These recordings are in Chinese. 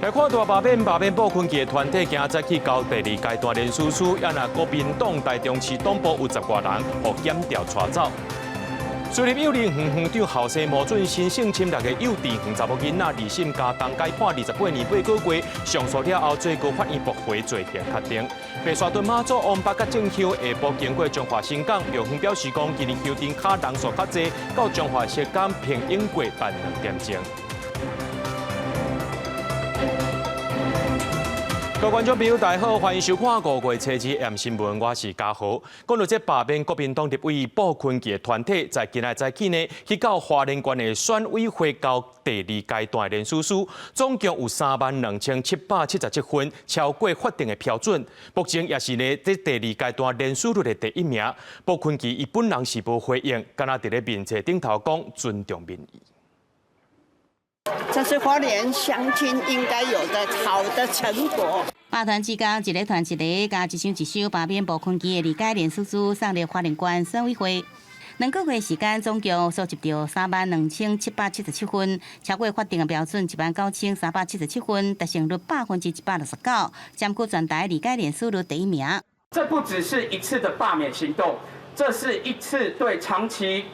来看大罢免部分期的团体，今早起到第二阶段联署书，也那国民党台中市党部有10多人被检调带走。虽然幼儿园园长后生毛准新性侵6个幼稚园查某囡仔2审加重改判28年8个月，上诉了后，最高法院驳回罪嫌确定。白沙屯妈祖王八甲正香下晡经过中华新港，庙方表示讲，今日休庭卡人数较济，到中华石港平永过办2点钟。各位观众朋友，大家好，欢迎收看5月7日 M 新闻，我是嘉豪。讲到这罢免国民党立委布坤基的团体，在今仔早起呢，去到花莲县的选委会交第2阶段联署书，总共有32777份，超过法定的标准。目前也是呢，这第2阶段联署率的第1名。布坤基伊本人是无回应，敢若伫咧面册顶头讲尊重民意。这是花莲乡亲应该有的好的成果。罢团之间一个团一个，加一箱一箱罢免布坤基的2阶联署书送入花莲县选委会。2个月时间，总共收集到32777份，超过法定的标准19377份，达成率169%，占据全台2阶联署率第1名。这不只是一次的罢免行动，这是一次对长期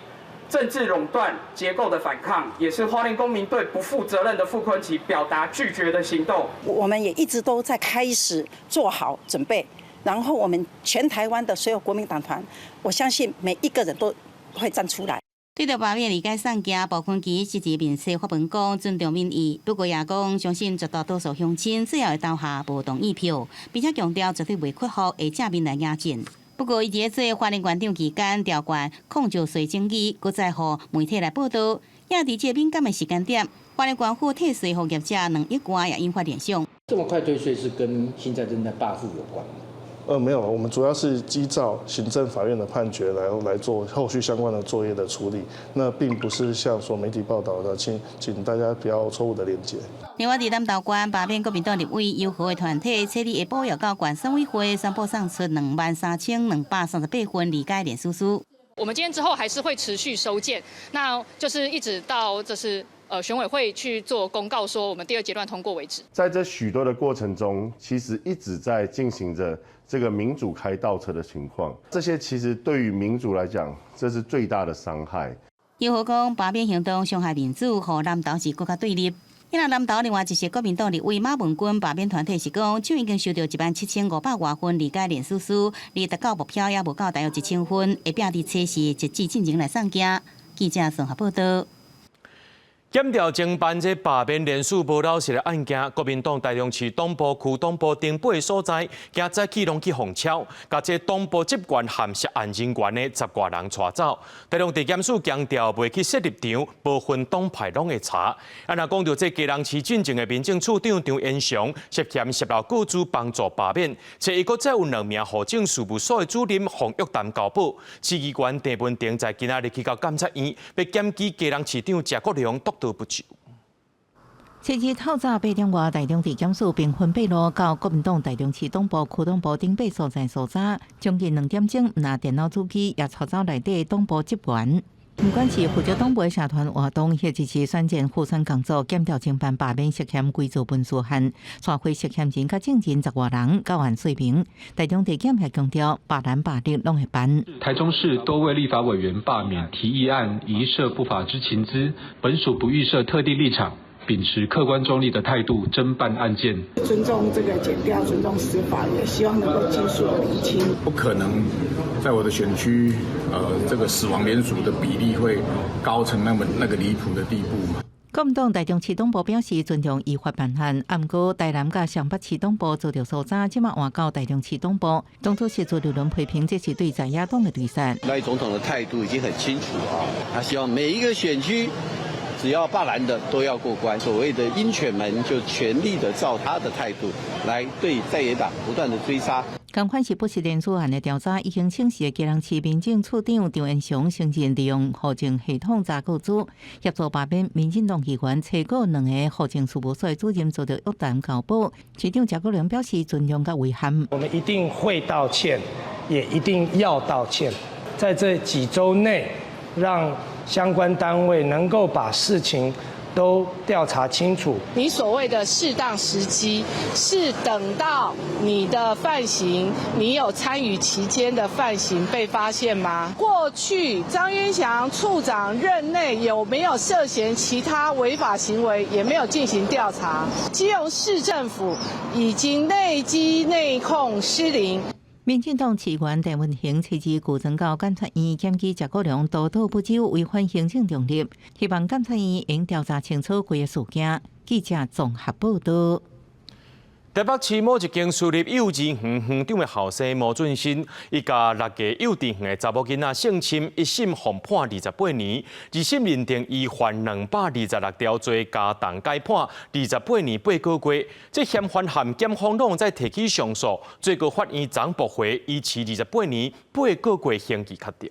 政治垄断结构的反抗，也是花莲公民对不负责任的傅昆萁表达拒绝的行动。我们也一直都在开始做好准备，然后我们全台湾的所有国民党团，我相信每一个人都会站出来。对着罢免2阶送件，布坤基支持面册发文讲尊重民意，不过也讲相信绝大多数乡亲只要会投下无同意票，并且强调绝对袂屈服会正面来压阵。不过，伊伫做花莲县长期间调管控就税争议，搁再互媒体来报道。也伫这敏感的时间点，花莲县府退税服业者2亿元也引发联想。这么快退税是跟现在正在罢付有关吗？没有，我们主要是依照行政法院的判决来做后续相关的作业的处理，那并不是像所媒体报道的，请大家不要错误的连结。另外，伫南投县罢免国民党立委游和的团体，初日下晡要到县选委会宣布送出23238份2阶联署书。我们今天之后还是会持续收件，那就是一直到选委会去做公告，说我们第2阶段通过为止。在这许多的过程中，其实一直在进行着这个民主开倒车的情况，这些其实对于民主来讲，这是最大的伤害。游和讲罢免行动伤害民主，和南投是更加对立。因为南投另外一些国民党立委马文君罢免团体是讲，就已经收到17500多份2阶联署书，离达到目标也无到大约1000份，会拼伫测试一致进前来送件。记者综合报道。检调侦办这罢免联署无老实的案件，国民党台中市党部区党部顶8个所在，今早起拢去封抄，甲这党部职员含涉案人员的10多人带走。台中地检署强调袂去设立场，部分党派拢会查。若讲到这基隆市进前的民政处长张延祥涉嫌泄露雇主帮助罢免，且伊阁再有2名户政事务所的主任洪玉丹交保。市议员郑文鼎在今仔日去到监察院，要检举基隆市长谢国良不久。前日透早8点外，台中地检署兵分8路到国民党台中市党部区党部顶8所在搜查，将近2点钟，拿电脑主机也抄走内底党部职员。不管是负责党部的社团活动，或者是选战护选工作，检调侦办罢免涉嫌规则文书案，传回涉嫌人甲证人10多人到案说明。台中地检也强调，罢蓝罢绿拢会办。台中市多位立法委员罢免提议案疑涉不法之情资，本署不预设特定立场，秉持客观中立的态度侦办案件，尊重这个检调，尊重司法，也希望能够尽速的厘清。不可能在我的选区，这个死亡连署的比例会高成那个离谱的地步嘛？国民党台中市党部表示尊重依法办案，不过台南甲上北市党部遭到搜查，即马换到台中市党部。总统是朱立伦批评这是对在野党的对杀。赖总统的态度已经很清楚啊，他希望每一个选区只要罢蓝的都要过关，所谓的鹰犬们就全力的照他的态度来对在野党不断的追杀。同款是不实联署案的调查，已经请示的基隆市民政处长张延祥承认利用户政系统查雇主协助罢免民进党议员找过2个户政事务所的主任遭到约谈交保。市长谢国良表示尊重甲遗憾，我们一定会道歉，也一定要道歉，在这几周内让相关单位能够把事情都调查清楚。你所谓的适当时机，是等到你的犯行，你有参与期间的犯行被发现吗？过去张渊祥处长任内有没有涉嫌其他违法行为，也没有进行调查。基隆市政府已经内稽内控失灵。民进党市员陈文恒初次旧增到检察院检举食国良多多不周，违反行政中立，希望检察院应调查清楚规个事件。记者综合报道。台北市某一间私立幼稚园园长的后生毛俊新，伊甲6个幼稚园的查某囡仔性侵，一审共判28年，二审认定伊犯226条罪，加重改判28年8个月。这嫌犯含检方拢再提起上诉，最高法院昨驳回，依持28年8个月刑期确定。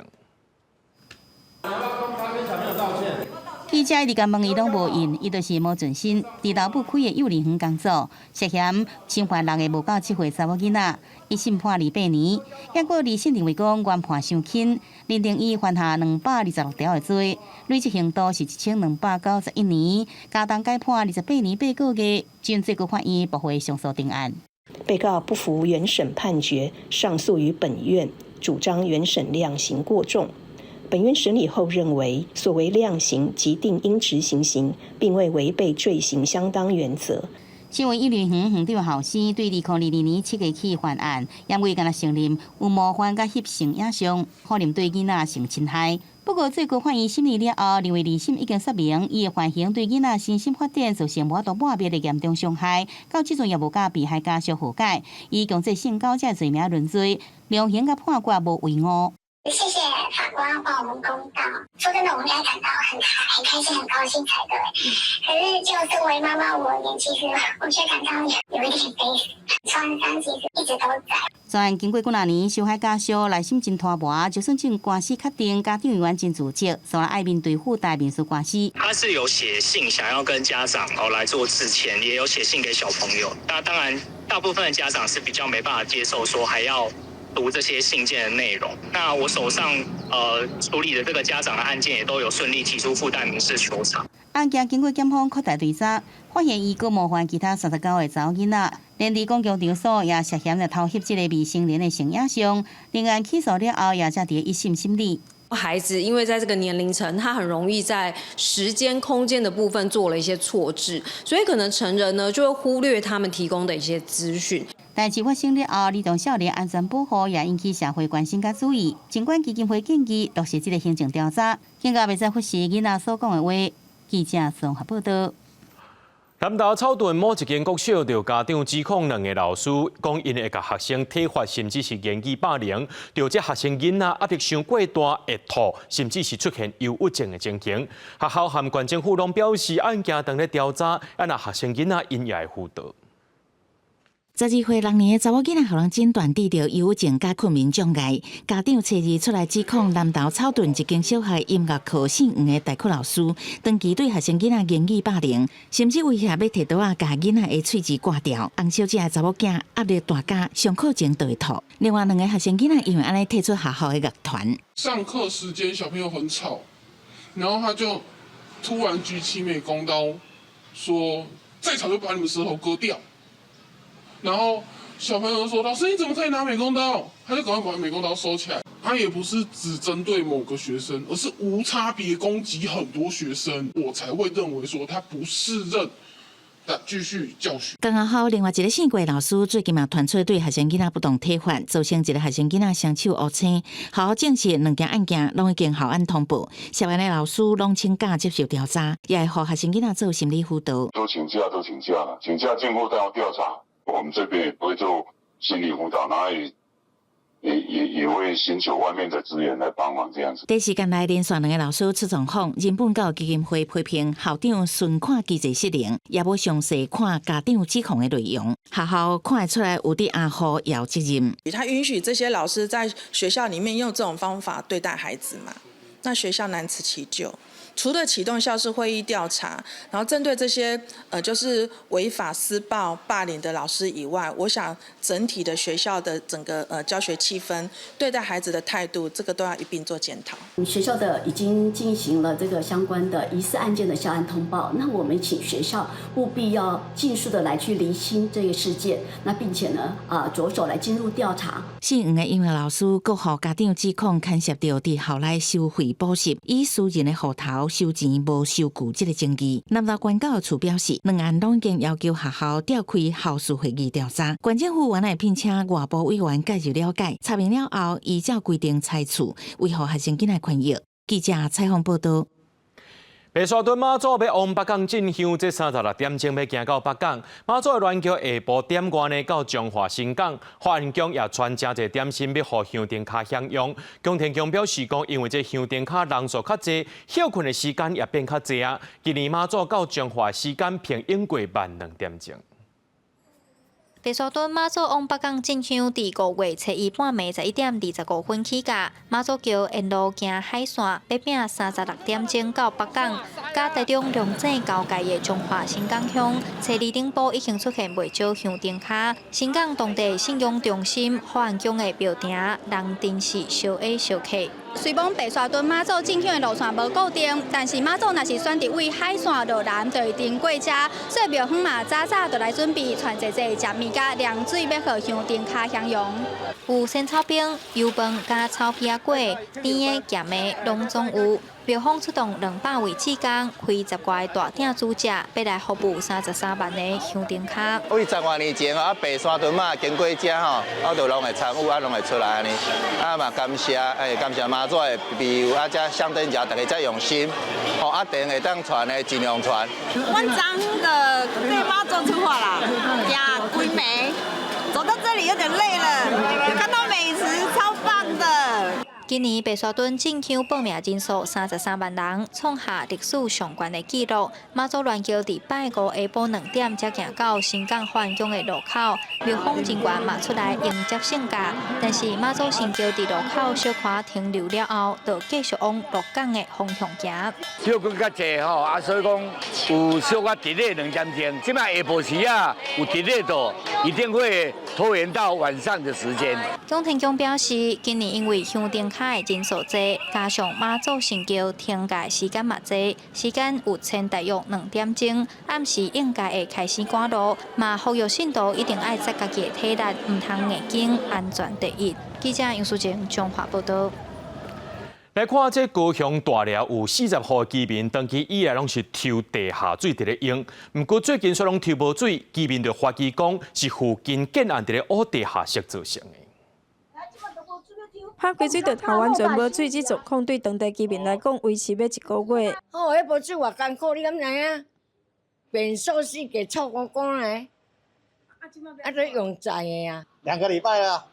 记者一直问伊拢无应，伊就是毛俊新，伫头部开的幼儿园工作，涉嫌侵犯6个无到7岁查某囡仔，一审判28年，结果二审认为讲原判伤轻，认定伊犯下226条的罪，累计刑度是1291年，加重改判28年8个月，经最高法院驳回上诉定案。被告不服原审判决，上诉于本院，主张原审量刑过重。本院审理后认为，所谓量刑即定应执行刑，并未违背罪刑相当原则。身为幼儿园园长的后生，对2022年7月起犯案，因为敢若承认有冒犯甲翕性影像，可能对囡仔性侵害。不过最高法院审理了后，认为2审已经说明，伊的犯行对囡仔身心发展造成无度抹灭的严重伤害，到即阵也无甲被害家属和解，以强制性交罪罪名论罪，量刑甲判决无违误。谢谢法官帮我们公道。说真的，我们应该感到很开心、很高兴才对。可是，就身为妈妈我而言，其实我却感到有一点悲创伤，其实一直都在。专案经过几年，受害家属内心真拖磨，就算这官司确定，家长员真自责，所以爱面对附带民事官司。他是有写信想要跟家长来做致歉，也有写信给小朋友。那当然，大部分的家长是比较没办法接受，说还要读这些信件的内容。那我手上处理的这个家长的案件也都有顺利提出附带民事求偿。案件经过检方扩大调查，发现伊阁冒犯其他39个查某囡仔，连伫公共场所也涉嫌了偷翕这个未成年的性影像。另案起诉了后，也才伫一审审理。孩子因为在这个年龄层，他很容易在时间、空间的部分做了一些错置，所以可能成人呢就会忽略他们提供的一些资讯。代志发生了后，儿童少年安全保护也引起社会关心甲注意。尽管基金会建议落实这个行政调查，更加袂使忽视囡仔所讲的话。记者综合报道。南投草屯某一间国小，就家长指控2个老师，讲因会甲学生体罚，甚至是言语霸凌，导致学生囡仔压力伤过大，会吐，甚至是出现忧郁症的情形。学校和县政府拢表示，案件正在调查，若学生囡仔因也会辅导。12岁6年的查某囡仔，互人诊断得到忧郁症甲困眠障碍。家长初二出来指控南投草屯一间小学音乐课姓黄的代课老师，长期对学生囡仔言语霸凌，甚至威胁要摕刀仔甲囡仔的喙齿割掉。洪小姐的查某囝压力大加，上课前就会吐。另外2个学生囡仔因为安尼退出学校的乐团。上课时间小朋友很吵，然后他就突然举起美工刀，说再吵就把你们舌头割掉。然后小朋友就说：“老师，你怎么可以拿美工刀？”他就赶快把美工刀收起来。他也不是只针对某个学生，而是无差别攻击很多学生，我才会认为说他不适任的继续教学。刚刚好，另外一个姓郭的老师最近也传出对学生囡仔不当体罚，造成一个学生囡仔双手乌青。校方证实2件案件拢已经校案通报，涉案的老师拢请假接受调查，也会给学生囡仔做心理辅导。都请假了，请假经过调查。我们这边也不会做心理辅导，然后也会寻求外面的资源来帮忙这样子。短时间内连续2个老师出状况，人本教基金会批评校长顺看机制失灵，也无详细看家长指控的内容。学校看得出来有伫暗号也有责任。他允许这些老师在学校里面用这种方法对待孩子嘛？那学校难辞其咎。除了启动校事会议调查，然后针对这些就是违法施暴、霸凌的老师以外，我想整体的学校的整个教学气氛、对待孩子的态度，这个都要一并做检讨。学校已经进行了这个相关的疑似案件的校案通报，那我们请学校务必要尽速的来去厘清这个事件，那并且呢着手来进入调查。姓黄的英文老师，阁予家长指控牵涉到伫校内收费补习，以私人的户头收钱无收据这个证据。南投县教育处表示，2案拢已经要求学校召开校事会议调查。县政府原来聘请外部委员介入了解，查明了后，依照规定裁处，维护学生囡仔权益。记者采访报道。白沙屯妈祖要往北港进香，这36点钟要行到北港。妈祖的銮桥下晡点外呢，到中华新港，法院宫也传真侪点心要互香灯卡享用。宫田宫表示讲，因为这香灯卡人数较侪，休困的时间也变较侪啊。今年妈祖到中华时间平用过12点钟。白沙屯妈祖往北港进香，伫5月初1半暝11点25分起驾，妈祖桥沿路行海线，要拼36点钟到北港。甲台中龙井交界的中华新港乡，初2顶部已经出现袂少香灯卡。新港当地信用中心法院宫的庙埕，人真是烧下烧客。虽讲白沙屯妈祖进香的路线无固定，但是妈祖若是选择为海线落南，就一定过遮。所以庙方嘛早早就来准备，传济食物甲凉水，要互香灯卡享用。有鲜草饼、油饭甲草皮仔粿，甜的、咸的，拢总有。庙方出动200位志工，开10外大鼎煮食，要来服务33万的香灯卡。为10多年前白沙屯嘛经过遮就拢会参与，拢会出来安尼。嘛感谢妈祖的庇佑，遮香灯节大家遮用心，电会当传的尽量传。阮昨的对妈祖出发啦，行规暝，走到这里有点累了，看到美食超棒的。今年白沙屯进香报名人数33万人，创下历史上悬的纪录。妈祖銮桥伫拜5下晡2点才行到新港法院宫的路口，庙方人员嘛出来迎接圣驾。但是妈祖神轿伫路口小可停留了后，就继续往鹿港的方向行。少更较济吼，所以讲有小可delay2点钟。即摆下晡时有delay到，一定会拖延到晚上的时间。宫田宫表示，今年因为香灯卡的人数多，加上妈祖神轿停驾时间嘛多，时间有前大约2点钟，暗时应该会开始赶路，嘛呼吁信徒一定爱惜家己的体力，唔通硬劲，安全第一。记者杨淑静中华报道。来看这高雄大寮有40户居民，长期以来拢是抽地下水伫咧用，不过最近却拢抽无水，居民就怀疑讲是附近建案伫咧挖地下室造成的。拍开水就头完全无水，这状况对当地居民来讲维持要1个月。迄无水偌艰苦，你敢知影？变数是给臭光光嘞，这用在的呀。2个礼拜了。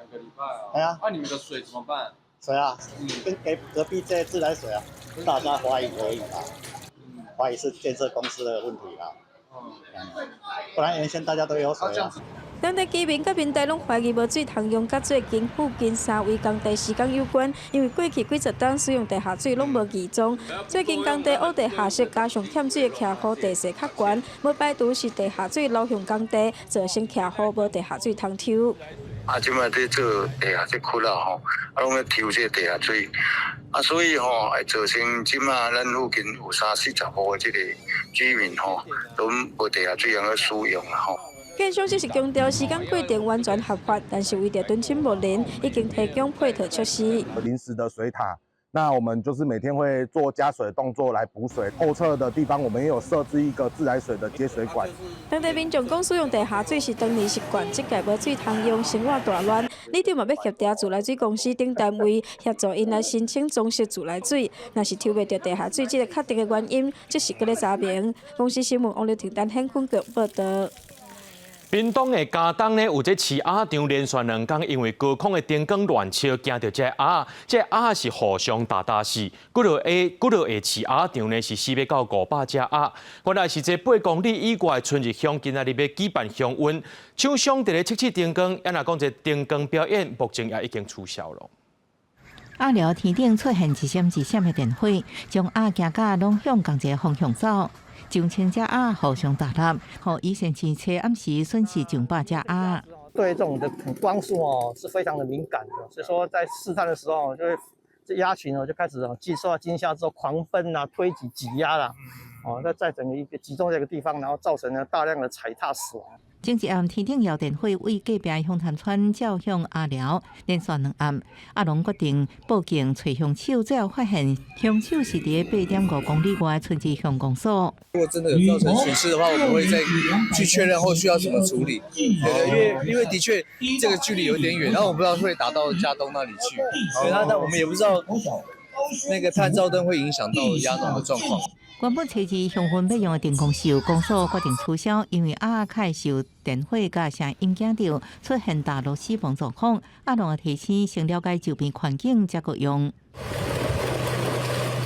2个礼拜啊。哎呀。那你们的水怎么办？水啊，跟给隔壁这自来水啊，大家怀疑而已啦，怀疑是建设公司的问题啦。不然原先大家都有水啊。当地居民甲民代拢怀疑无水通用，甲最近附近3位工地施工有关，因为过去几十档使用地下水拢无集中。最近工地挖地下室，加上欠水的徛户地势较悬，要排除是地下水流向工地，造成徛户无地下水通抽。即摆在做地下室窟啦吼，拢要抽这地下水，所以会造成即摆咱附近有30-40户的这个居民都无地下水通去使用啦吼。建商只是强调时间规定完全合法，但是为着敦亲睦邻，已经提供配套措施。临时的水塔，那我们就是每天会做加水的动作来补水。后侧的地方我们也有设置一个自来水的接水管。当地民众讲使用地下水是当年习惯，即届无水通用，生活大乱。里长嘛要协调自来水公司等单位协助因来申请装设自来水。若是抽袂到地下水，这个确定的原因，即是搁咧查明。公司新闻王立婷、陈显坤局报道。屏东的嘉东呢，有这饲鸭场连续2天，因为高空的灯光乱烧，惊到这鸭，这鸭是互相打死。几落下饲鸭场呢是400到500只鸭。原来是这8公里以外春日乡今仔日要举办乡运，厂商伫咧测试灯光，也若讲这灯光表演，目前也已经取消了。阿寮天顶出现一闪一闪的电火，将鸭行架拢向同一个方向走。上千只鸭互相打捞，互医生前车暗时损失上百只鸭。对这种的光束是非常的敏感的，所以说在试探的时候，就会这鸭群就开始受到惊吓之后狂奔啊、推挤、挤压啦，在整个一个集中在一个地方，然后造成了大量的踩踏死亡。前一暗天顶摇电火为隔壁香潭村照向阿寮，连续2暗，阿龙决定报警找凶手，最后发现凶手是伫8.5公里外春之乡公所。如果真的有造成损失的话，我们会再去确认后续要怎么处理。因为的确这个距离有点远，然后我不知道会打到嘉东那里去，那我们也不知道那个探照灯会影响到鸭农的状况。原本初二香薰要用的电工秀，公所决定取消，因为鸭开受电火加声音惊到，出现大陆死亡状况。鸭农的提醒先了解周边环境才可用。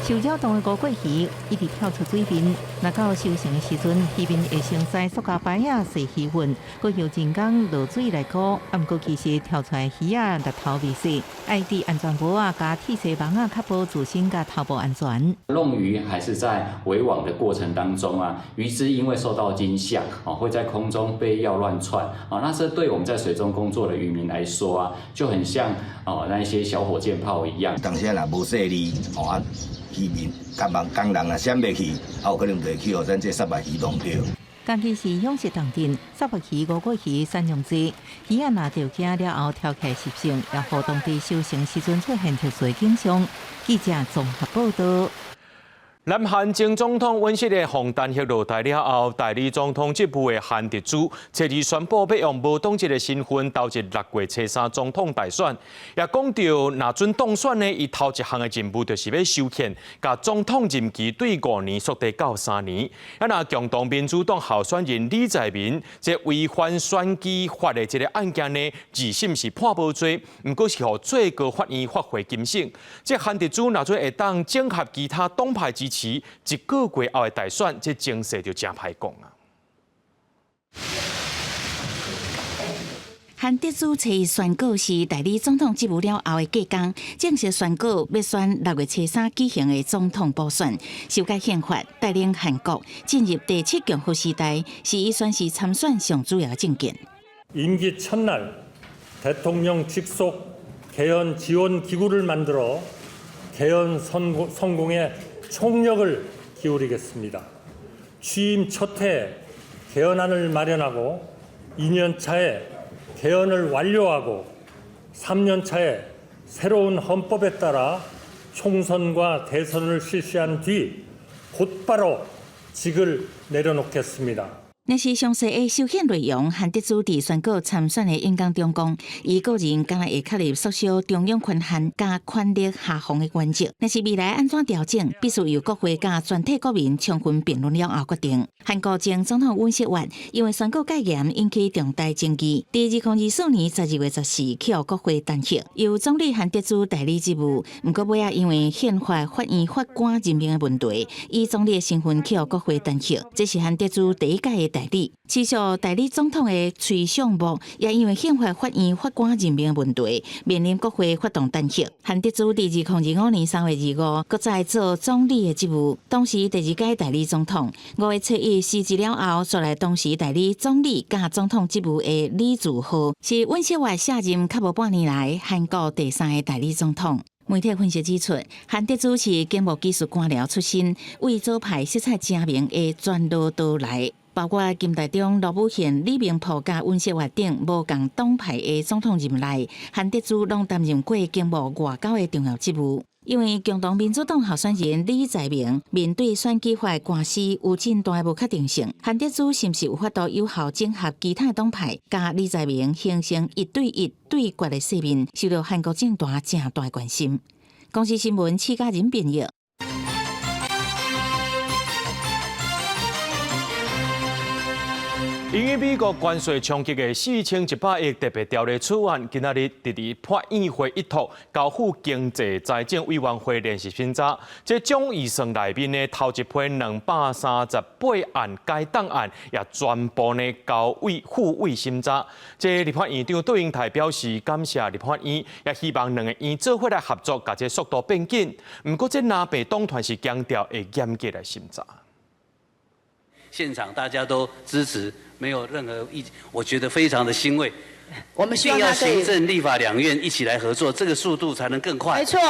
受扰动的乌龟鱼一直跳出水面，若到收成的时阵，鱼面会生塞塑胶板仔细鱼粉，搁要人工落水来搞。毋过其实跳出来鱼仔力头未细，爱戴安全帽啊，加铁丝网啊，确保自身甲头部安全。弄鱼还是在围网的过程当中啊，鱼只因为受到惊吓会在空中飞跃乱窜那这对我们在水中工作的渔民来说啊，就很像那一些小火箭炮一样。当时若无细力渔民工人啊闪袂去，有可能就会去互咱这沙白鱼弄着。今日是养殖当天，沙白鱼、乌龟鱼产量低，鱼仔若着惊了后跳起来习性，也互当地收成时阵出现特殊景象。记者综合报道。南韩前总统尹锡悦访单协落台了后，代理总统职务的韩德洙初二宣布要用无党籍的身份投入6月初3总统大选，也讲到若准当选呢，伊头一项的任务就是要修宪，甲总统任期对5年缩短到3年。若共同民主党候选人李在明这违反选举法的这个案件呢，二审是判无罪，不过是互最高法院发回警醒。这韩德洙若准会当整合其他党派支持1个月后的大选，这情势就真歹讲啊。韩德洙初一宣告是代理总统职务了后的隔天，正式宣告要选6月初3举行的总统补选。修改宪法，带领韩国进入第7共和时代，是伊宣誓参选上主要的政见。임기 첫날 대통령 직속 개헌 지원 기구를 만들어 개헌 성공에 총력을 기울이겠습니다. 취임 첫 해 개헌안을 마련하고 2년 차에 개헌을 완료하고 3년 차에 새로운 헌법에 따라 총선과 대선을 실시한 뒤 곧바로 직을 내려놓겠습니다. 若是详细的修宪内容，韩德洙伫宣告参选的演讲中讲，伊个人敢若会确立缩小中央权限加权力下放的原则。若是未来安怎调整，必须由国会加全体国民充分辩论了后决定。韩国前总统尹锡悦因为宣告戒严引起重大争议，伫2024年12月14去国会弹劾，由总理韩德洙代理职务。不过尾仔因为宪法法院法官任命的问题，以总理的身份去国会弹劾。这是韩德洙第一届的代理，持续代理总统的崔相木也因为宪法法院法官任命的问题，面临国会发动弹劾。韩德洙伫2025年3月25，搁再做总理的职务，当时第2届代理总统。5月初1辞职了后，转来当时代理总理加总统职务的李柱浩，是尹锡悦卸任较无半年来韩国第3个代理总统。媒体分析指出，韩德洙是警务技术官僚出身，为左派色彩正明的全罗道来，包括金大中、罗武宪、李明博甲尹锡悦等无共党派的总统任内，韩德洙拢担任过经贸外交的重要职务。因为共同民主党候选人李在明面对选举法的官司有真大的无确定性，韩德洙是不是有法度有效整合其他党派，甲李在明形成1对1对决的势面，受到韩国政坛正大关心。公视新闻戚家仁编译。因为美国关税冲击的4100亿特别条例草案，今仔日伫法院会一读交付经济财政委员会联席审查。这总预算内面的头一批238案该档案，也全部呢交付委审查。这立法院长杜英泰表示感谢立法院，也希望两个院做伙来合作，把这速度变紧。不过这南北党团是强调会严格来审查。现场大家都支持，没有任何意见，我觉得非常的欣慰。我们一定要行政立法两院一起来合作，这个速度才能更快。没错。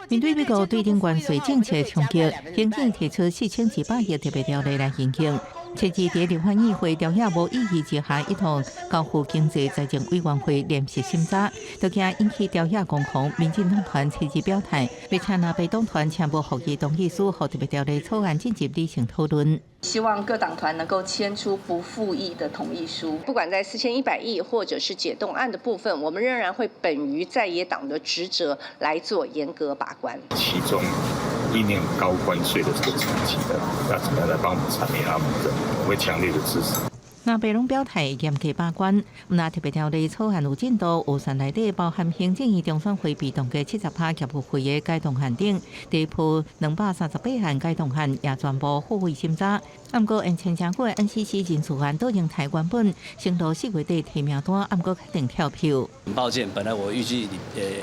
面对美国对顶关税政策冲击，行政提出4100亿特别条例来行刑。切至在立法议会调查无异议之下，一同交付经济财政委员会联席审查，就惊引起调查攻防。民进党团切至表态，要请南北党团全部合议动议书，和特别条例草案进入理性讨论。希望各党团能够签出不复议的同意书。不管在4100亿或者是解冻案的部分，我们仍然会本于在野党的职责来做严格把关。其中一年高关税的这个长期的，要怎么样来帮我们产业他们的，我会强烈的支持。南北拢表态严格把关，那特别条例草案有进度，预算内底包含行政院中选会被动嘅70%协议会的改动案等，第一批238项改动案也全部付委审查。不过，因前政府的 NCC 人事案都用台原本升到4月底提名单，不过决定跳票。很抱歉，本来我预计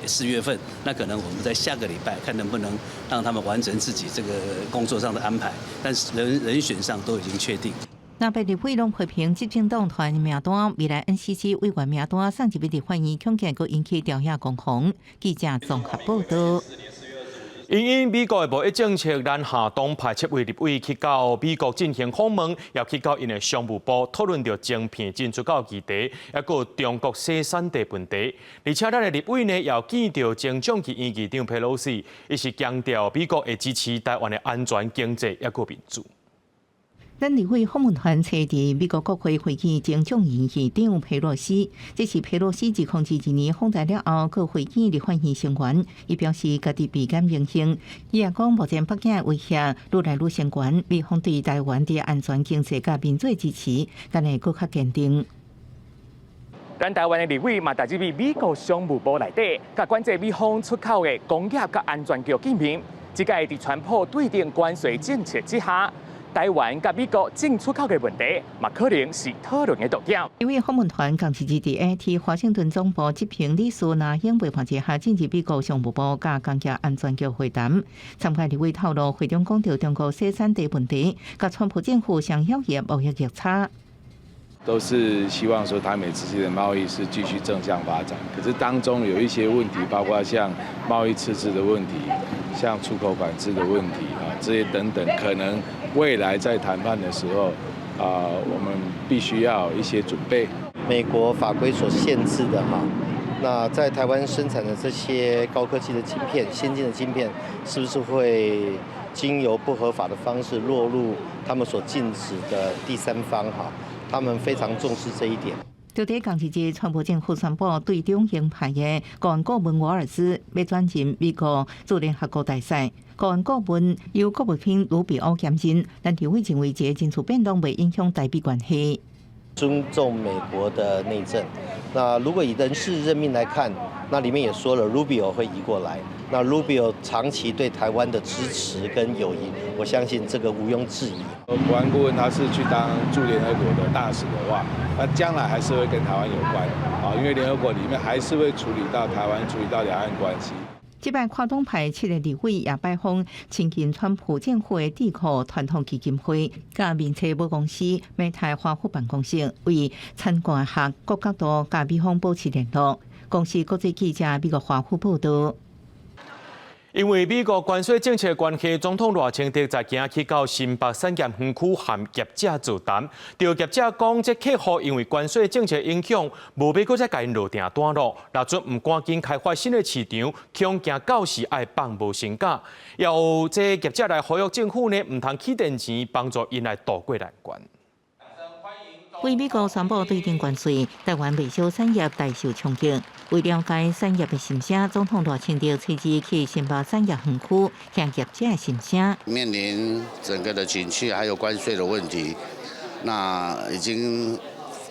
4月份，那可能我们在下个礼拜看能不能让他们完成自己这个工作上的安排，但是人选上都已经确定。南北立委拢批评执政党团名单，未来 NCC 委员名单送入立法院，恐见佫引起调查攻防。记者综合报道。因美国的贸易政策，南下党派7位立委去到美国进行访问，也去到因的商务部讨论到晶片进出口议题，也有中国生产地问题。而且咱的立委呢，也见到前总议院议长佩洛西，伊是强调美国会支持台湾的安全、经济也个民主。咱立委访问团找伫美国国会会议前众议院议长佩洛西，这是佩洛西自2021年访台了后，各会议立法院成员，伊表示家己倍感荣幸。伊也讲，目前北京的威胁愈来愈升悬，美方对台湾的安全、经济甲民主支持，但会更较坚定。咱台湾的立委嘛，带入去美国商务部内底，甲管制美方出口的工业甲安全局见面，即个伫川普对顶关税政策之下。台湾甲美国进出口的问题，嘛可能是讨论的重点。因为访问团刚是伫华盛顿总部执行理事那英陪伴之下，进入美国商务部甲工业安全局会谈。参加立委透露，会中讲到中国生产地问题，甲川普政府想要业贸易逆差。都是希望说台美之间的贸易是继续正向发展，可是当中有一些问题，包括像贸易赤字的问题，像出口管制的问题啊，这些等等，可能未来在谈判的时候，我们必须要有一些准备。美国法规所限制的哈，那在台湾生产的这些高科技的晶片、先进的晶片，是不是会经由不合法的方式落入他们所禁止的第三方哈？他们非常重视这一点。就在同一日，川普政府宣布对中鹰派的国安顾问瓦尔斯要转进美国驻联合国大使。国安顾问由国务卿卢比奥兼任，但立委认为这人事变动未影响台美关系。尊重美国的内政。那如果以人事任命来看，那里面也说了 Rubio 会移过来。那 Rubio 长期对台湾的支持跟友谊，我相信这个毋庸置疑。国安顾问他是去当驻联合国的大使的话，那将来还是会跟台湾有关啊，因为联合国里面还是会处理到台湾、处理到两岸关系。这摆跨党派7个立委也拜访亲近川普政府的智库传统基金会、甲民策母公司、美台华府办公室，为参观下各角度甲美方保持联络。公司国际记者美国华府报道。因为美国关税政策关系，总统赖清德在今日去到新北产业园区和业者座谈。对业者讲，这客户因为关税政策影响，无要搁再甲因落订单咯。若准唔赶紧开发新的市场，恐惊到时爱放无成价。也有这业者来呼吁政府呢，唔通起电钱帮助因来渡过难关。为美国宣布对顶关税，台湾未小产业大受冲击。为了解产业的心声，总统赖清德亲自去新北产业园区听业者的心声。面临整个的景气还有关税的问题，那已经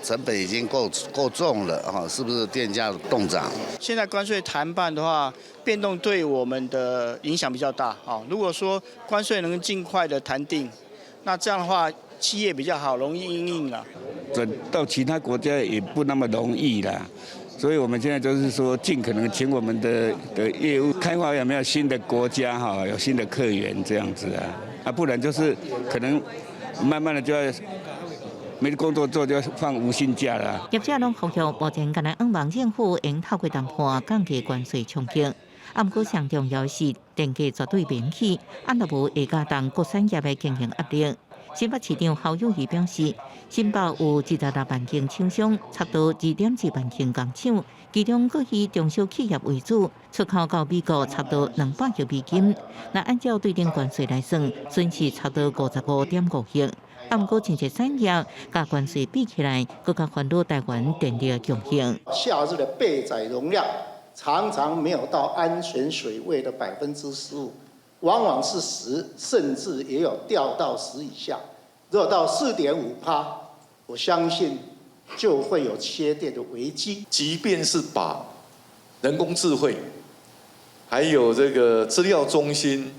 成本已经够重了哈，是不是电价动涨？现在关税谈判的话，变动对我们的影响比较大啊。如果说关税能尽快的谈定，那这样的话，企业比较好，容易因应啦。转到其他国家也不那么容易啦。所以我们现在就是说，尽可能请我们的业务开发有没有新的国家哈，有新的客源这样子啊，不然就是可能慢慢的就要没工作做，就要放无薪假了。业者拢呼吁目前敢若希望政府应透过谈判降低关税冲击，不过上重要是电价绝对免起，若无会加重各产业的经营压力。新北市长侯友宜表示，新北有16万间厂商，差不多2.1万间工厂，其中各以中小企业为主，出口到美国差不多200亿美金。那按照对顶关税来算，损失差不多55.5亿。不过，经济产业甲关税比起来，更加烦恼台湾电力供应。夏日的备载容量常常没有到安全水位的15%。往往是10%，甚至也有掉到10以下。如果到4.5%，我相信就会有缺电的危机。即便是把人工智慧，还有这个资料中心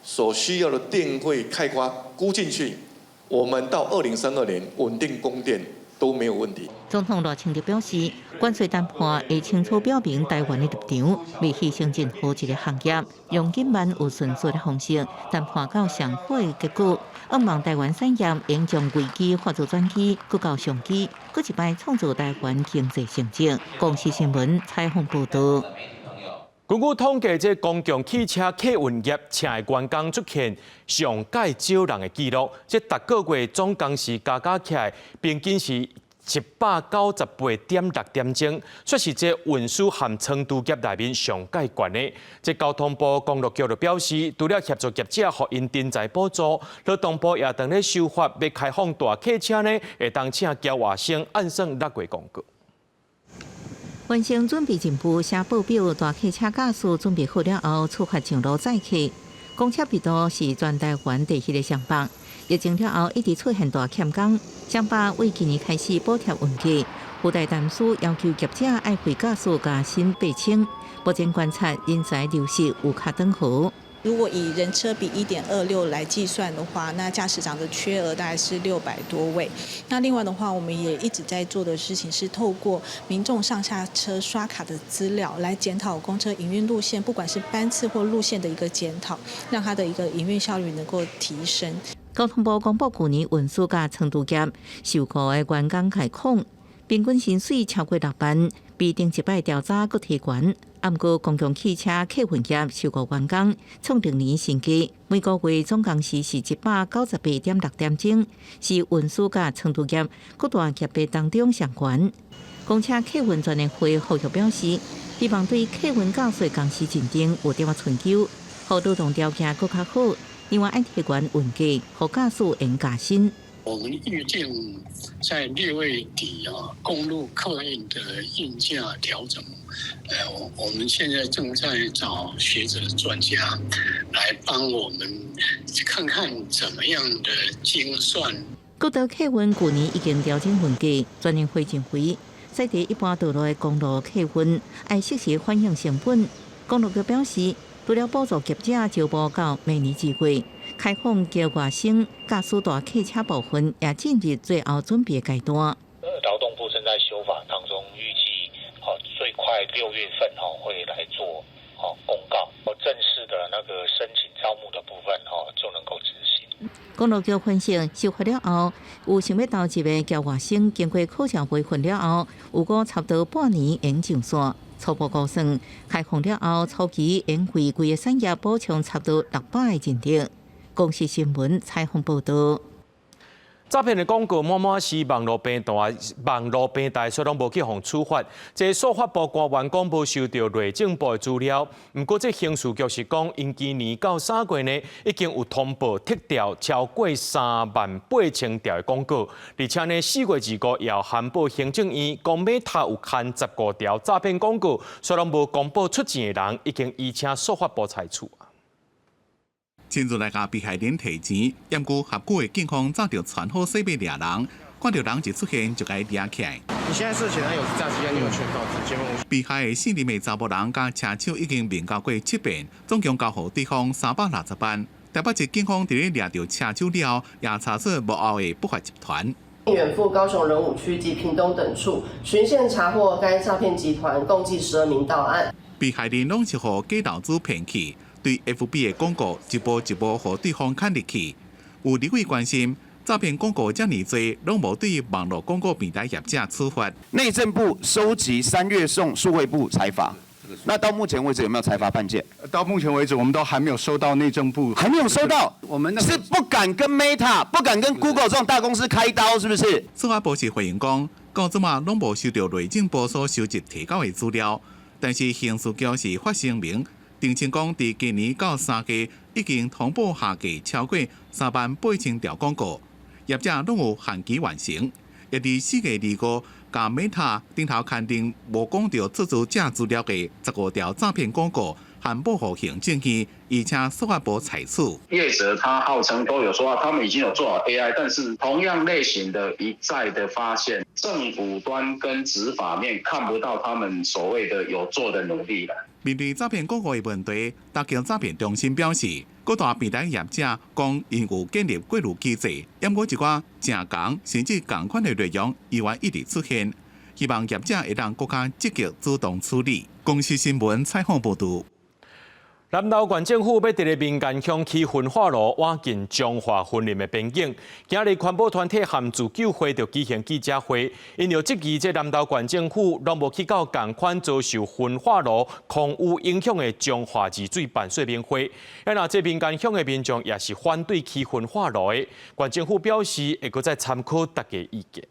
所需要的电费开发估进去，我们到2032年稳定供电都没有问题。总统罗清德表示，关税谈判会清楚表明台湾的立场，未牺牲任何一个行业，用紧慢有顺序的方式谈判到上好的结果。希望台湾产业应将危机化作转机，搁到上机，搁一摆创造台湾经济成绩。公视新闻采访报道。根据统计，这公共汽车客运业请的员工出现上介少人的记录，这逐个月总工时加起来平均是198.6点钟，说是这运输和仓储业内面上介悬的。这交通部公路局就表示，除了协助业者予因人才补助，劳动部也当咧修法，要开放大客车呢，会当请交外生按算6月公告。完成准备进步写报表，大客车驾驶准备好了后，出发上路载客。公车密度是全台湾第一个上北。疫情了后，一直出现大欠工，上北为今年开始补贴运价，附带担书要求业者爱回驾驶加薪8000。目前观察人才流失有卡等号。如果以人车比1.26来计算的话，那驾驶长的缺额大概是600多位。那另外的话，我们也一直在做的事情是透过民众上下车刷卡的资料来检讨公车营运路线，不管是班次或路线的一个检讨，让它的一个营运效率能够提升。交通部公布去年运输甲仓储业受雇的员工概况，平均薪水超过6万，比顶一摆调查阁提悬。不过，公共汽车客运业受雇员工创历年新低，每个月总工时是198.6点钟，是运输甲仓储业各大业别当中上悬。公车客运专业会呼吁表示，希望对客运驾驶工时竞争有点春秋，互劳动条件更较好。另外，按提悬运价，互驾驶应加薪。我们预定在6月底公路客运的运价调整。我们现在正在找学者专家来帮我们看看怎么样的精算。各道客运去年已经调整运价，专业会认为，在地一般道路的公路客运爱适时反映成本。公路局表示，除了补助业者招募到明年1月，开放交外生驾驶大客车部分也进入最后准备阶段。劳动部正在修法当中，预计最快6月份会来做公告，正式的那个申请招募的部分就能够执行。公路局分析，修法了后，有想要投一个交外生，经过考察培训了后，有个差不多半年能上线。初步估算，开放了后，初期应为规个产业补充差不多600个人力。公视新闻采访报道。诈骗的广告满满是网络平台，所以拢无去互处罚。这诉法部官员讲无收到内政部的资料，不过这刑事局是讲，因今年到3月呢，已经有通报剔掉超过38000条的广告，而且呢4月2个也函报行政院，讲Meta有刊15条诈骗广告，所以拢无公布出钱的人，已经移请诉法部裁处。亲自来甲被害人提钱，验过合规的警方早就传好设备抓人，看到人一出现就该抓起来。你现在涉嫌有驾驶你有劝告之前被害的4名查某人甲车手已经面交过7遍，总共交予对方360万。台北市警方伫咧抓到车手了后，也查出幕后的不法集团。远赴高雄仁武区及屏东等处循线查获该诈骗集团，共计12名到案。被害人拢是互假投资骗去，对 FB 的广告一步一步互对方砍入去。有立委关心，诈骗广告这么多，拢无对网络广告平台业者处罚。内政部收集3月送数位部裁罚。那到目前为止有没有裁罚判件？到目前为止，我们都还没有收到内政部，还没有收到。我们是不敢跟 Meta、不敢跟 Google 这种大公司开刀，是不是？司法部是回应讲，到即马拢无收到内政部所收集提交的资料，但是刑事局是发声明，澄清讲，伫今年到3月已经同步下架超过38000条广告，业者拢有限期完成，也伫4月25。甲 Meta 顶头刊登无讲到制作假资料的15条诈骗广告，和保护行证据，而且司法部采取。业者他号称都有说他们已经有做好 AI， 但是同样类型的一再的发现，政府端跟执法面看不到他们所谓的有做的努力了。面对诈骗广告的问题，大桥诈骗中心表示，各大平台业者讲因有建立过滤机制，掩过一寡正港甚至同款的内容依然一直出现，希望业者会让更加积极主动处理。公司新闻采访报道。南投县政府要伫咧民间乡区焚化炉挖进中华分林的边境。今日环保团体和自救会就举行记者会，因为质疑这南投县政府拢无去到同款遭受焚化炉空污影响的中华治水办说明会。那这民间乡的民众也是反对起焚化炉的，县政府表示会搁再参考大家意见。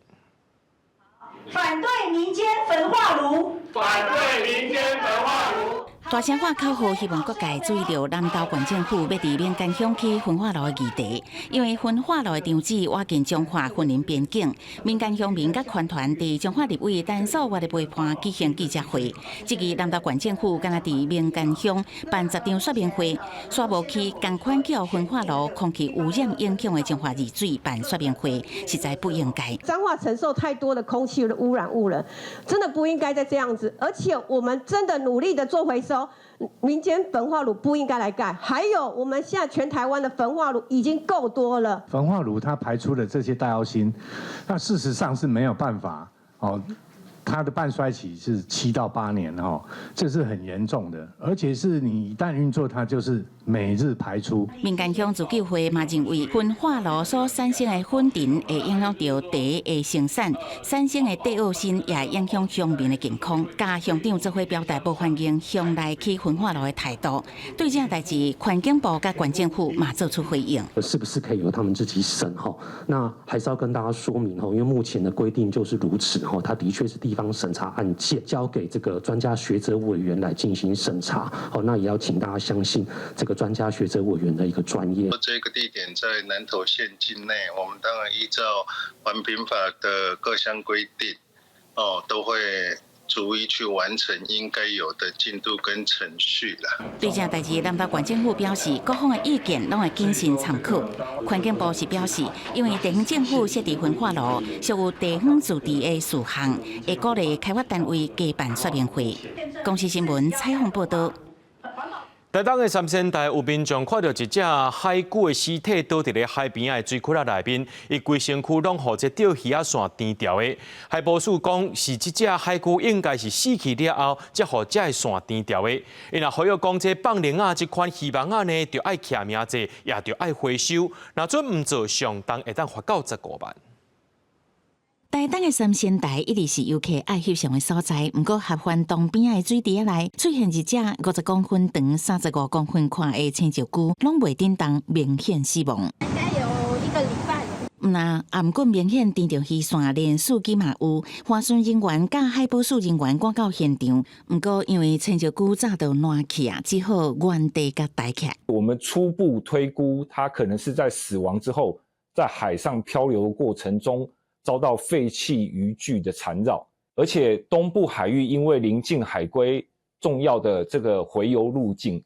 反对民间焚化炉！反对民间焚化炉！大声喊口号，希望各界注意到南投县政府要伫民间乡区焚化炉的议题，因为焚化炉的场址挖进中华分林边境，民间乡民甲团团伫中华立委单数我的陪伴举行记者会，质疑南投县政府敢若伫民间乡办10场说明会，煞无去同款叫焚化炉空气污染影响的中华治水办说明会，实在不应该。彰化承受太多的空气的污染物了，真的不应该再这样子，而且我们真的努力的做回收。民间焚化炉不应该来盖，还有我们现在全台湾的焚化炉已经够多了。焚化炉它排出的这些大药烯，那事实上是没有办法它的半衰期是7到8年这是很严重的，而且是你一旦运作，它就是每日排出。民间乡自救会嘛认为，焚化炉所产生的粉尘会影响到地的生产，产生的地恶性也影响乡民的健康。甲乡长做伙表达不欢迎乡内起焚化炉的态度。对这代志，环境部甲县政府嘛做出回应。是不是可以由他们自己审那还是要跟大家说明因为目前的规定就是如此它的确是地方审查案件交给这个专家学者委员来进行审查那也要请大家相信这个专家学者委员的一个专业。这个地点在南投县境内，我们当然依照环评法的各项规定都会逐一去完成应该有的进度跟程序啦。对这代志，南投县政府表示，各方的意见拢会谨慎参考。环境部是表示，因为地方政府设置焚化炉，属有地方自治的事项，会鼓励开发单位加办说明会。公视新闻采访报道。台东的三仙台有民众看到一只海龟的尸体倒伫咧海边的水窟内面，伊规身躯拢互这钓鱼仔线缠住的。海保署讲是这只海龟应该是死去了后，才互这线缠住的。因若呼吁讲这放铃仔这款鱼网仔呢，就爱徛名者，也就爱回收。若准唔做，上当会当罚到15万。台东的三仙台一直是游客爱翕相的所在，不过合欢东边的水池内出现一只50公分长、35公分宽的青石龟，拢未叮当，明显死亡。应该有1个礼拜。不过明显盯到鱼线，连司机嘛有，划船人员甲海保署人员赶到现场，不过因为青石龟早就烂去只好原地甲抬起来。我们初步推估，它可能是在死亡之后，在海上漂流的过程中，遭到废弃渔具的缠绕，而且东部海域因为临近海龟重要的这个洄游路径，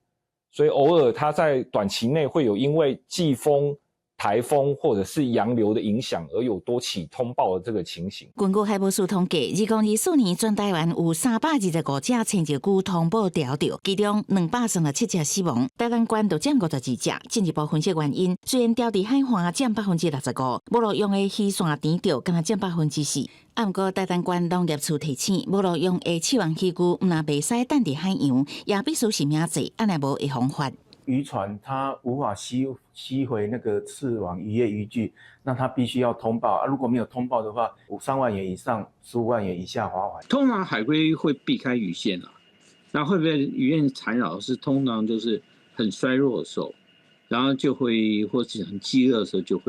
所以偶尔它在短期内会有因为季风台风或者是洋流的影响而有多起通报的这个情形。根据海保署统计，2024年全台湾有325只青石龟通报调到，其中237只死亡，台湾县就占52只。进一步分析原因，虽然调伫海岸占65%，无路用的渔线填钓敢若占4%。不过，台湾县农业处提醒，无路用的刺网渔具，毋若袂使等伫海洋，也必须是名字，安尼无会方法。渔船它无法吸回那个刺网渔业渔具，那它必须要通报啊。如果没有通报的话，3万元以上15万元以下罚款。通常海龟会避开鱼线啊，那会被鱼线缠绕是通常就是很衰弱的时候，然后就会或是很饥饿的时候就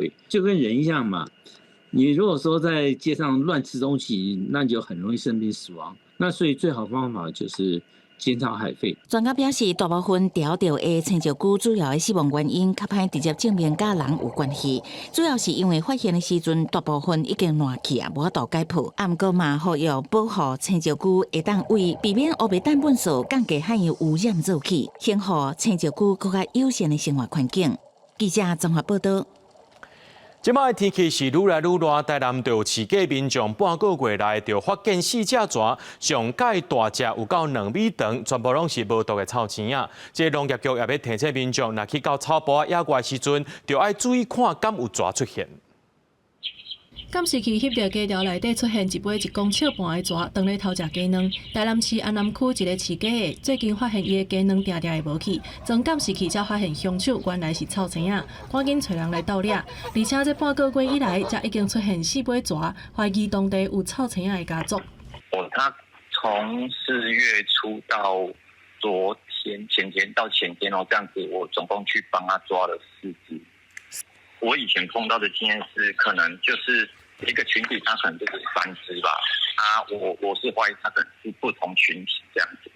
跟人一样嘛。你如果说在街上乱吃东西，那你就很容易生病死亡。那所以最好方法就是减少海废。专家表示，大部分钓到的青石龟主要的死亡原因，较歹直接证明甲人有关系，主要是因为发现的时阵，大部分已经烂去啊，无法度解剖。啊，毋过嘛，呼吁保护青石龟会当为避免乌白氮粪素降低海洋污染做起，幸好青石龟更加友善的生活环境。记者综合报道。即摆天气是愈来愈热，台南就市价民众半个月内就发现4只蛇，上界大只有到2米长，全部拢是无毒的臭青仔。这农业局也要提醒民众，若去到草埔野外时阵，就要注意看敢有蛇出现。监视器翕到街条内底出现一尾1公尺半的蛇，当咧偷食鸡卵。台南市安南区一个饲鸡的，最近发现伊的鸡卵定定的无去，从监视器才发现凶手原来是臭青仔，赶紧找人来盗猎。而且这半个月以来，才已经出现4尾蛇，怀疑当地有臭青仔的家族。他从4月初到昨天、前天到前天哦，这样子，我总共去帮他抓了4只。我以前碰到的经验是，可能就是一个群体，它可能就是3只吧。我是怀疑它可能是不同群体这样子。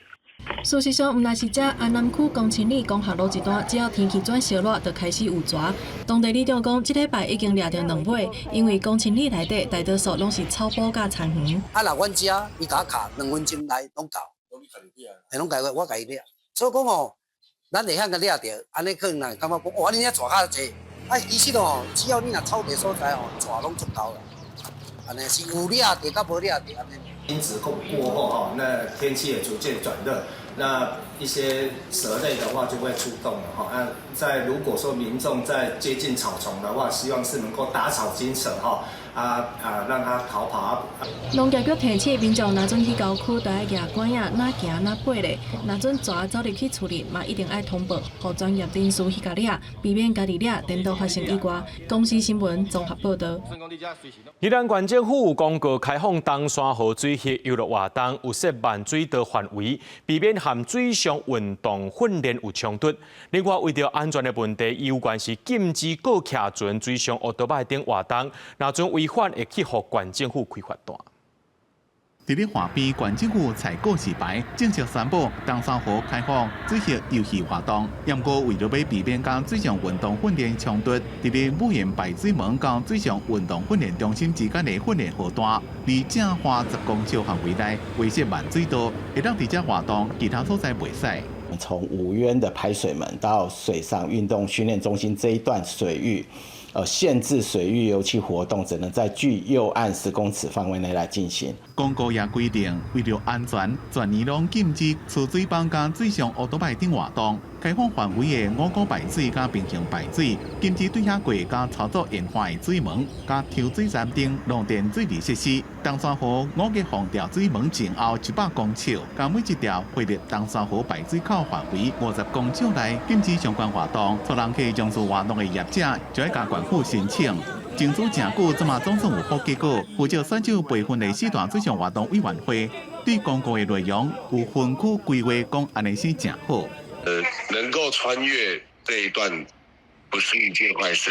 事实上，毋但是这安南区公清里公学路一段，只要天气转烧热，就开始有蛇。当地里长讲，这礼拜已经掠到2尾，因为公清里内底大多数拢是草埔甲田园。若阮遮伊甲我卡2分钟内拢到，拢解我解掠。所以讲哦，咱会晓甲掠着，安尼可能感觉讲，哇，你遐蛇较济。其实哦，只要你若草地所在哦，蛇拢足够了。安尼是有掠着，甲无掠着安尼。因子过后哈，那天气也逐渐转热，那一些蛇类的话就会出动了哈。如果说民众在接近草丛的话，希望是能够打草惊蛇哈。让它逃跑。农业局提醒民众，若准去郊区，就要举管仔，哪行哪爬咧。若准蛇走入去处理，嘛一定要通报，互专业人士去甲掠，避免家己掠，颠倒发生意外。公司新闻综合报道。宜兰县政府有公告开放东山河水域游乐活动，有设万水道范围，避免和水上运动训练有冲突。另外，为着安全的问题，有关是禁止过徛船、水上奥多摆等活动，若准违反会去互县政府开罚单。伫咧河边，县政府采告示牌，正式宣布东山河开放水域游戏活动。不过，为了要避免甲水上运动训练冲突，伫咧武岩排水门甲水上运动训练中心之间的训练河段，离正花10公尺范围内围设万水道，会让伫遮活动，其他所在袂使。从五渊的排水门到水上运动训练中心这一段水域。限制水域游憩活动只能在距右岸10公尺范围内来进行。公告也规定，为了安全，全年拢禁止出水帮甲水上奥多摆等活动。开放范围的五股排水甲平行排水，禁止对遐过甲操作烟花的水门、甲抽水站等农电水利设施。东山河5个防调水门前后100公尺，甲每一条划入东山河排水口范围50公尺内禁止相关活动。初人去从事活动的业者，就要甲县府申请。争取真久，怎么总算有好结果？负责选手培训的4大水上活动委员会对公告的内容有分区规划，讲安尼是真好。能够穿越这一段不是一件坏事，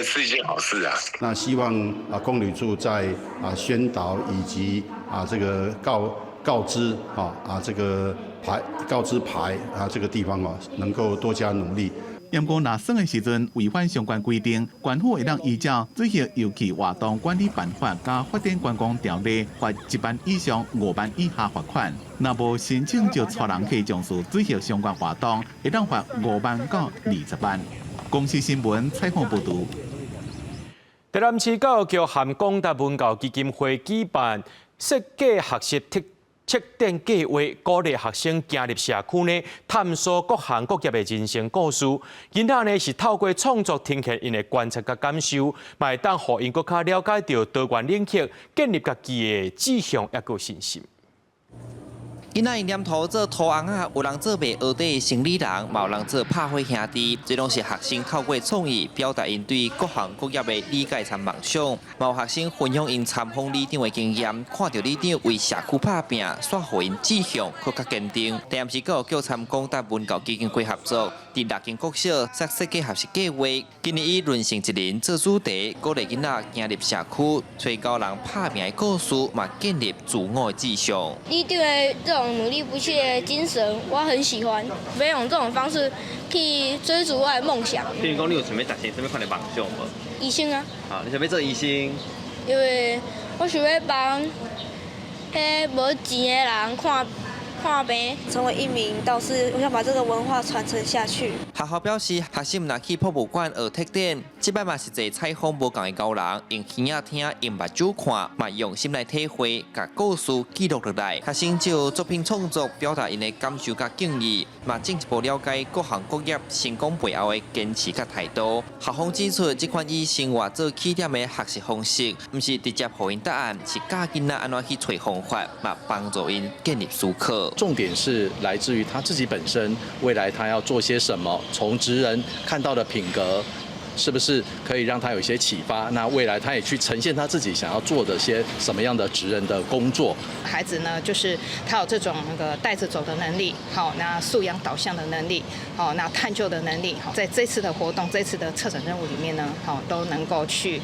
是一件好事啊。那希望公旅处在宣导以及这个告知这个告知牌这个地方能够多加努力。不过，若算的时阵违反相关规定，县府会当依照水域游憩活动管理办法甲发展观光条例，罚1万以上5万以下罚款。若无申请就带人去从事水域相关活动，会当罚5万到20万。公司新闻采访报道。台南市教育局和广达文教基金会举办设计学习测验计划，鼓励学生走入社区内，探索各行各业的人生故事。囡仔呢是透过创作呈现因的观察甲感受，嘛会当互因更加了解到多元领域，建立家己的志向也有信心。囡仔用黏土做土尪仔，有人做卖蚵底生理人，嘛有人做拍火兄弟，这拢是学生透过创意表达因对各行各业的理解和梦想。嘛有学生分享因参访里长的经验，看到里长为社区打拼，煞互因志向更加坚定。台南市教育局参广达文教基金会合作，伫6间国小设计学习计划。今年以润成一人做主题，鼓励囡仔走入社区，找到人打拼的故事，嘛建立自我的志向。里长的这种努力不懈的精神，我很喜欢。要用这种方式去追逐我的梦想。譬如讲，你有想要达成什么款的梦想无？医生啊。好，你想要做医生？因为我想要帮迄无钱的人看病。成为一名导师，我想把这个文化传承下去。学校表示，学生若去博物馆学特点，即摆嘛是一采访无共的高人，用耳仔听，用目睭看，嘛用心来体会，甲故事记录落来。学生就作品创作表达因的感受甲敬意，嘛进一步了解各行各业成功背后的坚持甲态度。校方指出，这款以生活做起点的学习方式，毋是直接互因答案，是教囡仔安怎去找方法，嘛帮助因建立思考。重点是来自于他自己本身，未来他要做些什么，从职人看到的品格，是不是可以让他有一些启发？那未来他也去呈现他自己想要做的些什么样的职人的工作。孩子呢，就是他有这种带着走的能力，好，那素养导向的能力，好，那探究的能力，好，在这次的活动、这次的策展任务里面呢，好，都能够去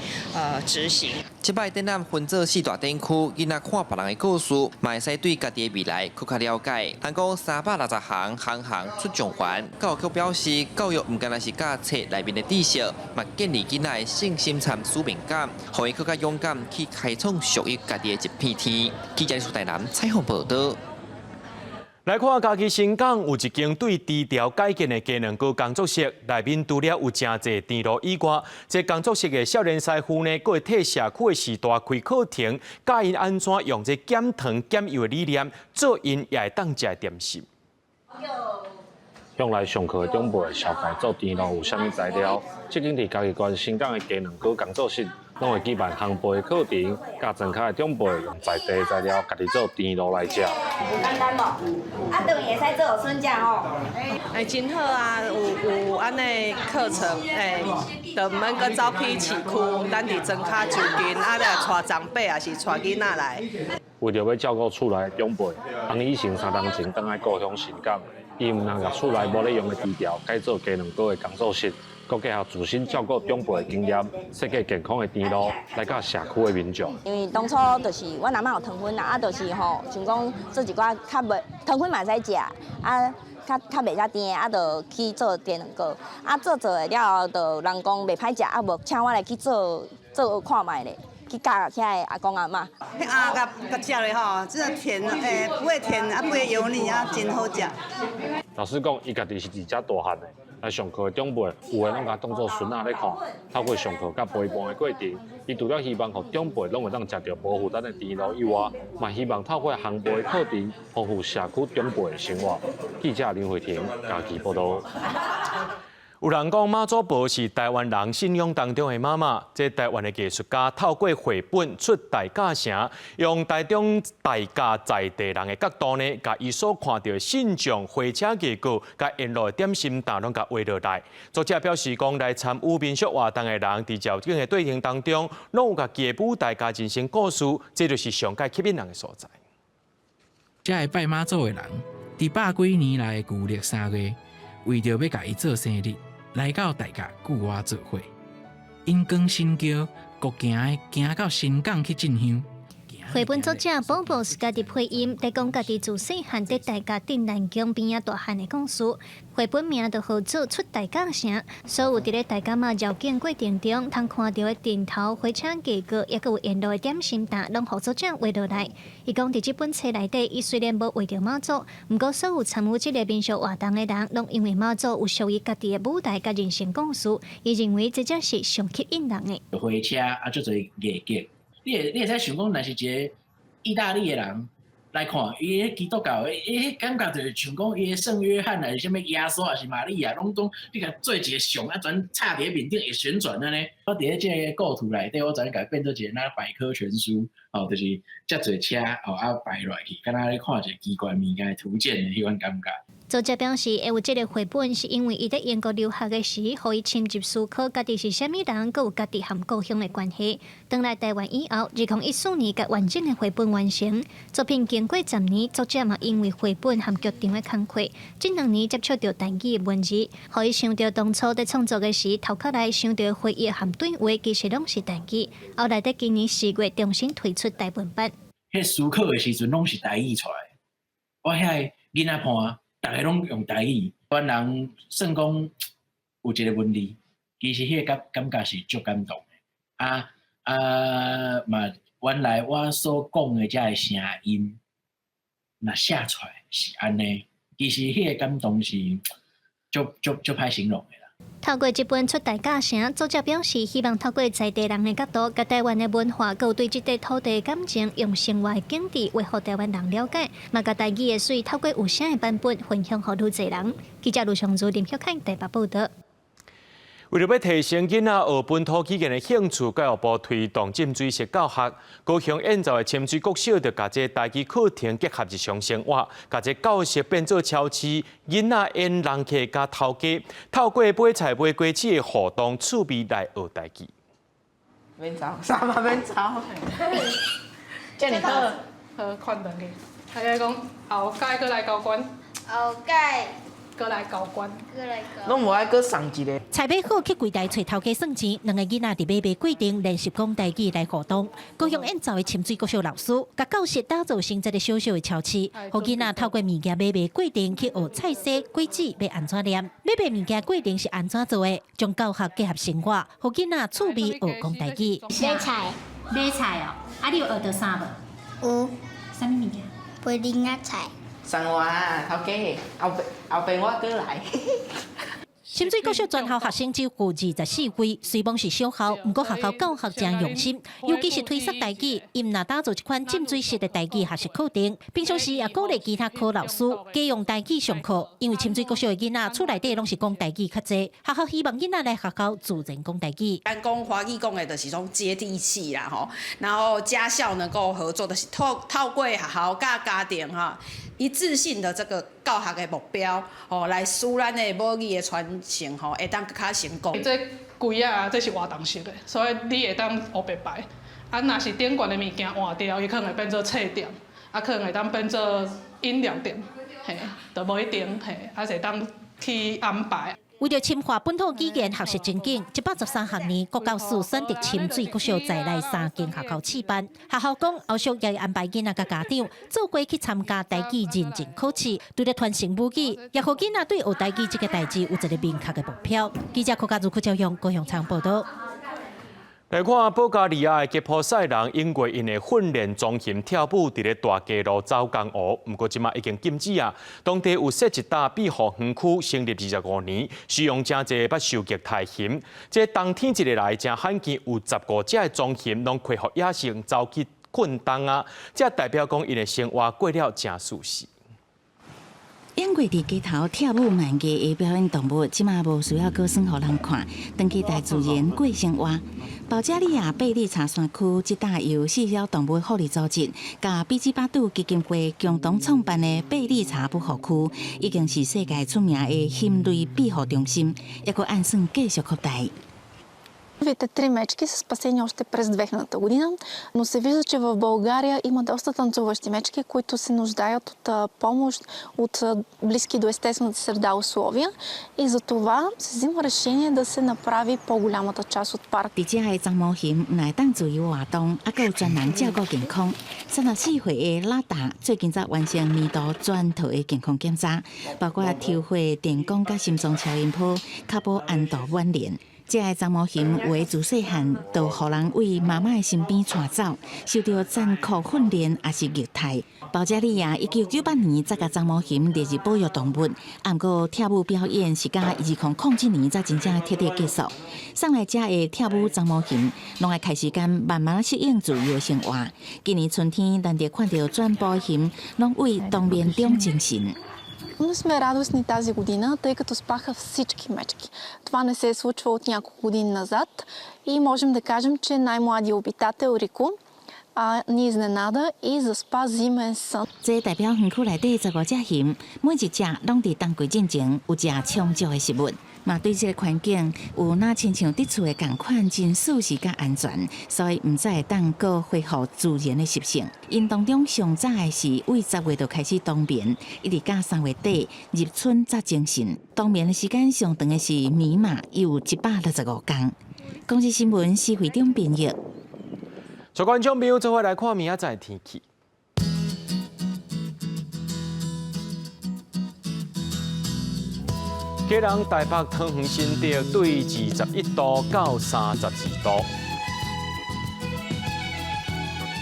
执行。这摆展览分做4大展区，囡仔看别人的故事，嘛会使对家己的未来更加了解。韩国360行，行行出状元。教育局表示，教育唔单单是教册内面的知识，嘛建立囡仔的信心参使命感，互伊更加勇敢去开创属于家己的一片天。记者苏台南采访报道。来看嘉义新港有一间对低调改建的机能阁工作室，内面除了有真侪电炉以外，这工作室的少年师傅呢，佫会替社区的时代开课程，教因安怎用这减糖减油的理念，做因也会当食的点心。用来上课中部的小改做电炉有啥物材料？即间伫嘉义县新港的机能阁工作室，拢会举办烘焙课程，甲庄脚的长辈用在地材料家己做电炉来食。简单无？啊，等于会使做笋酱吼。真好啊，有安尼课程，就免搁走去市区，咱伫庄脚就近，啊，来带长辈也是带囡仔来。为着要照顾厝内的长辈，翁以前3年前倒来故乡新港，伊毋通甲厝内无咧用的地条改做机能阁的工作室。佮结合自身照顾长辈的经验，设计健康的电炉来甲社区的民众。因为当初就是阮阿嬷有糖分啦，啊，就是吼，像讲做一寡较袂糖分嘛使食，啊，较袂遮甜，啊，就去做电两个，啊，做的了后，就人讲袂歹食，啊，无请我来去做看卖咧。去教遐个阿公阿嬷。迄鸭甲食咧吼，这甜不会甜，啊不会油腻啊，真好食。老实讲，伊家己是伫遮大汉的，来上课的长辈，有诶拢甲当做孙仔咧看。透过上课甲陪伴的过程，伊除了希望互长辈拢会当食到无负担的电炉以外，嘛希望透过烘焙课程，丰富社区长辈的生活。记者林慧婷家己报道。有人讲妈祖婆是台湾人信仰当中的妈妈，这台湾的艺术家透过绘本出大家城，用台中大家在地人的角度呢，甲伊所看到的信众、花车艺术、甲沿路的点心档拢甲画落来。作者表示讲，来参与民俗活动的人，伫照景的对象当中，拢有家己的舞台、家人生故事，这就是上界吸引人的所在。这个拜妈祖的人，伫100几年来旧历3月，为着要甲伊做生日。来到大家聚我做伙，因光新桥国行到新港去进香。绘本作者宝宝是家己配音，在讲家己自细汉在大甲镇南宫边仔大汉的故事。绘本名就号做出大甲城，所有伫咧大甲嘛绕境过程中，通看到的电头、火车架构，也佮有沿路的点心蛋，拢互作者画落来。伊讲伫即本册内底，伊虽然无画着妈祖，毋过所有参与即个民俗活动的人，拢因为妈祖有属于家己的舞台甲人生故事，伊认为这才是上吸引人的。火车啊，足侪艺伎，你会使想讲，若是一个意大利的人来看，伊迄基督教的，伊迄感觉就是像讲伊的圣约翰还是啥物耶稣还是玛利亚，拢讲你甲做一个像啊，全插伫面顶会旋转的呢。我伫咧即个构图内底，我昨甲变做一个那百科全书，哦，就是遮侪车哦啊排落去，敢若咧看一个奇怪物件的图鉴的迄款感觉。作者表示，会有这个绘本，是因为伊在英国留学的时，互伊深入思考家己是虾米人，佮有家己和故乡的关系。回来台湾以后，2014年甲完整的绘本完成。作品经过10年，作者嘛因为绘本和剧场的工课，这2年接触到台语的文字，互伊想到当初在创作的时，头壳内想到的回忆和对话，其实拢是台语。后来在今年4月重新推出台文版。迄思考的时阵，拢是台语出来。我遐囡仔看。大家拢用台语，阮人算讲有一个问题，其实迄个感觉是足感动的。嘛，原来我所讲的遮个声音，若写出来是安尼，其实迄个感动是足歹形容的啦。透过这本《出大甲城》，作者表示，希望透过在地人的角度，甲台湾的文化，佮对这块土地的感情，用生活的景致，为互台湾人了解，嘛甲台语的水透过有声的版本分享予愈侪人。记者卢尚珠、林晓凯台北报道。为了要提升囡仔学本土语言的兴趣，教育部推动浸水式教学。高雄演造的深水国小就甲这台语课程结合日常生活，甲这教室变做超市，囡仔演人客加头家，透过买菜买果子的互动趣味来学台语。免吵，啥嘛免吵。这样好看两个，大家讲后届过来交关，后届。过来交关，拢无爱搁送一个。菜买好去柜台找头家算钱，两个囡仔伫买卖过程练习讲台语来互动。高雄演造的深水国小老师，甲教室打造成一个小小的超市，互囡仔透过物件买卖过程去学菜色、果子要安怎念，买卖物件过程是安怎做的，将教学结合生活，互囡仔趣味学讲台语。买菜，买菜哦，啊你有学到啥无？有。啥物物件？买零仔菜。送我啊，头家，后边我过来。深水国小全校学生只有24位，虽然是小校，不过学校教学真用心，尤其是推广台语，因若打造一款浸水式的台语学习课程。平常时也鼓励其他科老师加用台语上课，因为深水国小的囡仔厝内底拢是讲台语较济，学校希望囡仔来学校自然讲台语。咱讲华语讲的就是种接地气啦吼，然后家校能够合作的是透过学校甲家庭哈。一致性的这个教学的目标，哦，来使咱的母语的传承，吼，会当更较成功。这柜啊，这是活动式的，所以你会当学白白。啊，若是顶悬的物件换掉，伊可能会变做册店，啊，可能会当变做饮料店，嘿，就无一定，嘿，还是当去安排。为了深化本土语言学习前景，113学年国教署选择深水国小在内3间学校试办。学校讲后续也会安排囡仔甲家长做过去参加台语认证考试，对咧传承母语，也互囡仔对学台语这个代志有一个明确的目标。记者柯家如教育高雄场报道。来看保加利亚的吉普赛人，因为因的训练中心跳舞伫咧大街路走江湖，不过即马已经禁止啊。当地有设一大庇护园区，成立25年，使用真侪不锈钢台型。这冬天一日来真罕见，有15只的中心拢开互野生走去困冬啊。这代表讲因的生活过了真舒适。演过伫街头跳舞慢艺的表演动物，即马无需要搁耍互人看，登去大自然过生活。保加利亚贝利查山区即搭由细小动物护理组织甲比基巴杜基金会共同创办的贝利查保护区，已经是世界出名的禽类庇护中心，也搁按算继续扩大。Първите 3 мечки са спасени още през 2000 година, но се вижда, че в България има доста танцуващи мечки, които се нуждаят от помощ, от близки до естествената среда условия и за това се взима решение да се направи по-голямата част от парка. 伫遮的張模型唔係當自由活動，還有專人照顧健康。34歲的拉達最近才完成年度全套的健康檢查，包括抽血、電工甲心臟超音波，確保安度晚年。這個張模型有的自細漢就予人為媽媽的身邊帶走，受到殘酷訓練也是虐待。保加利亞1998年才甲張模型列入保育動物，不過跳舞表演是到2007年才真正徹底結束。送來遮的跳舞張模型，攏會開始間慢慢適應自由的生活。今年春天，難得看到全部型攏為冬眠中精神。Но сме радостни тази година, тъй като спаха всички мечки. Това не се е случвало от няколко години назад и можем да кажем, че най-младият обитател Рико ни изненада и заспа зимен сън. 這代表園區內底15隻熊，每一隻攏佇冬季進前有食充足的食物，嘛對這個環境有那親像佇厝的共款，真舒適甲安全，所以唔再會當個恢復自然的習性。因當中上早的是為10月就開始冬眠，一直到3月底入春才精神。冬眠的時間上長的是年嘛，有165天。公視新聞是會長編譯。各位觀眾朋友，做伙來看明仔載天氣。基隆台北桃園新竹對21度到32度，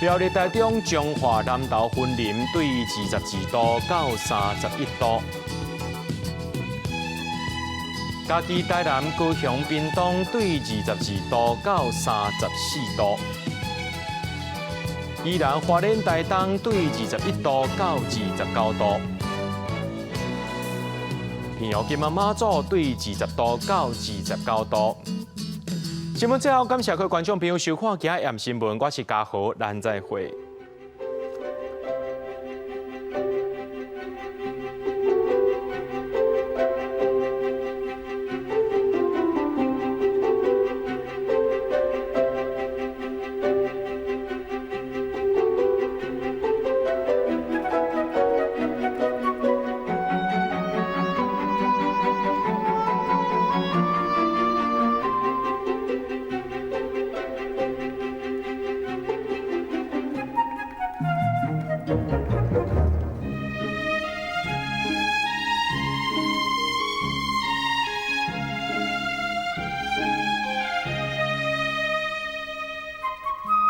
苗栗台中彰化南投雲林對22度到31度，嘉義台南高雄屏東對22度到34度。宜蘭花蓮台東對21度到29度，平陽金馬祖對20度到29度。新聞最後，感謝各位觀眾朋友收看今日新聞，我是嘉豪，咱再會。